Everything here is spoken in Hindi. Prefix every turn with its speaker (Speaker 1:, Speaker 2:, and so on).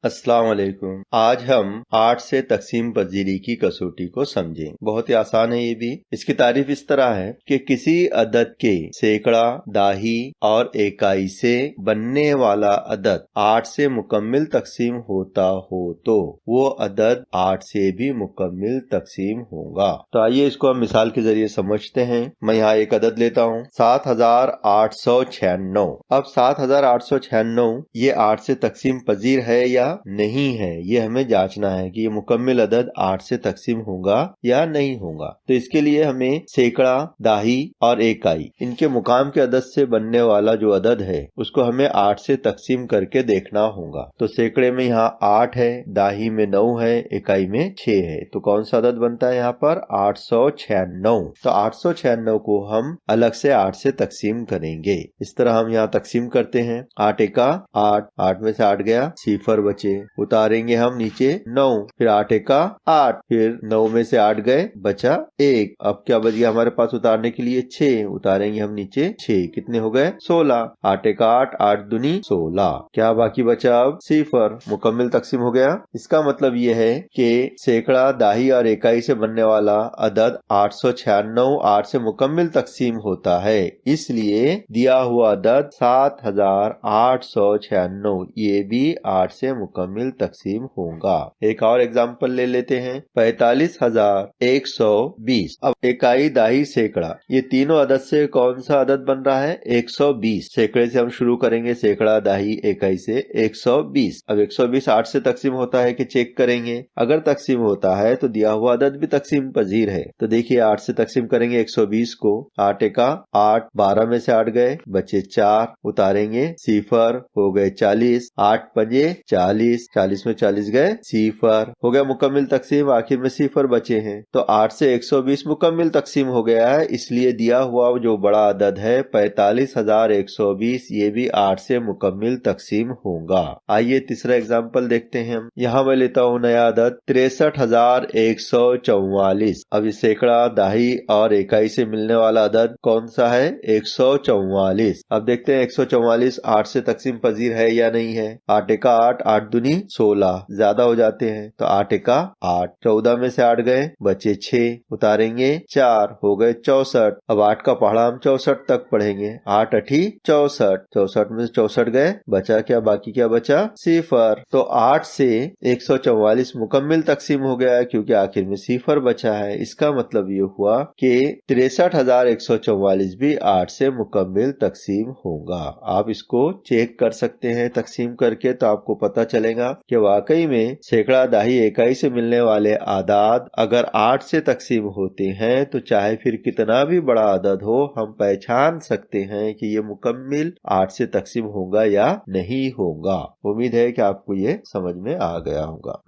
Speaker 1: अस्सलाम वालेकुम। आज हम 8 से तकसीम पजीरी की कसौटी को समझें। बहुत ही आसान है ये भी। इसकी तारीफ इस तरह है कि किसी अदद के सैकड़ा, दाही और इकाई से बनने वाला अदद 8 से मुकम्मिल तकसीम होता हो तो वो अदद 8 से भी मुकम्मिल तकसीम होगा। तो आइए इसको हम मिसाल के जरिए समझते हैं। मैं यहाँ एक अदद लेता हूँ 7896। अब 7896 ये 8 से तकसीम पजीर है या नहीं है, ये हमें जांचना है कि ये मुकम्मिल अदद 8 से तकसीम होगा या नहीं होगा। तो इसके लिए हमें सैकड़ा, दाही और इकाई इनके मुकाम के अदद से बनने वाला जो अदद है उसको हमें 8 से तकसीम करके देखना होगा। तो सैकड़े में यहाँ 8 है, दाही में 9 है, इकाई में 6 है। तो कौन सा अदद बनता है यहाँ पर 896। तो 896 को हम अलग से 8 से तकसीम करेंगे। इस तरह हम यहाँ तकसीम करते हैं। 8 एका 8, 8 में से 8 गया, सिफर बचे, उतारेंगे हम नीचे 9, फिर 8 एका 8, फिर 9 में से 8 गए, बचा 1। अब क्या बच गया हमारे पास उतारने के लिए 6, उतारेंगे हम नीचे 6, कितने हो गए 16। 8 एका 8, 8 दूनी 16, क्या बाकी बचा अब सिफर। मुकम्मिल तकसीम हो गया। इसका मतलब ये है कि सैकड़ा, दाही और इकाई से बनने वाला अदद 896 8 से मुकम्मिल तकसीम होता है, इसलिए दिया हुआ अदद 7896 ये भी 8 से मुकम्मिल तकसीम होगा। एक और एग्जाम्पल ले लेते हैं 45120। अब इकाई, दाही, सैकड़ा ये तीनों अदद से कौन सा अदद बन रहा है 120। सैकड़े से हम शुरू करेंगे, सैकड़ा, दाही, इकाई से 120। अब 120 8 से तकसीम होता है कि चेक करेंगे। अगर तकसीम होता है तो दिया हुआ अदद भी तकसीम पजीर है। तो देखिए 8 से तकसीम करेंगे 120 को। 8 एका 8, 12 में से 8 गए, बचे 4, उतारेंगे सिफर, हो गए 40। 8 पंजे 40, 40 में 40 गए, सिफर हो गया मुकम्मिल तकसीम। आखिर में सिफर बचे हैं। तो 8 से 120 मुकम्मिल तकसीम हो गया है, इसलिए दिया हुआ जो बड़ा अदद है 45120 ये भी 8 से मुकम्मिल तकसीम होगा। आइए तीसरा एग्जाम्पल देखते हैं हम। यहाँ मैं लेता हूँ नया अदद 63144। अब इस सैकड़ा, दाही और इकाई से मिलने वाला अदद कौन सा है 144। अब देखते हैं 144 8 से तकसीम पजीर है या नहीं है। 8 एका 8, 8 दूनी 16, ज्यादा हो जाते हैं। तो 8 एका 8, 14 में से 8 गए, बचे 6, उतारेंगे 4, हो गए 64। अब 8 का पहाड़ा हम 64 तक पढ़ेंगे। 8 अठी 64, 64 में से 64 गए, बचा क्या, बाकी क्या बचा सिफर। तो 8 से 144 मुकम्मिल तकसीम हो गया है क्योंकि आखिर में सिफर बचा है। इसका मतलब ये हुआ कि 63144 भी 8 से मुकम्मिल तकसीम होगा। आप इसको चेक कर सकते हैं तकसीम करके, तो आपको पता चलेगा कि वाकई में सैकड़ा, दाही, इकाई से मिलने वाले आदाद अगर 8 से तकसीम होते हैं तो चाहे फिर कितना भी बड़ा अदद हो, हम पहचान सकते हैं कि ये मुकम्मिल 8 से तकसीम होगा या नहीं होगा। उम्मीद है कि आपको ये समझ में आ गया होगा।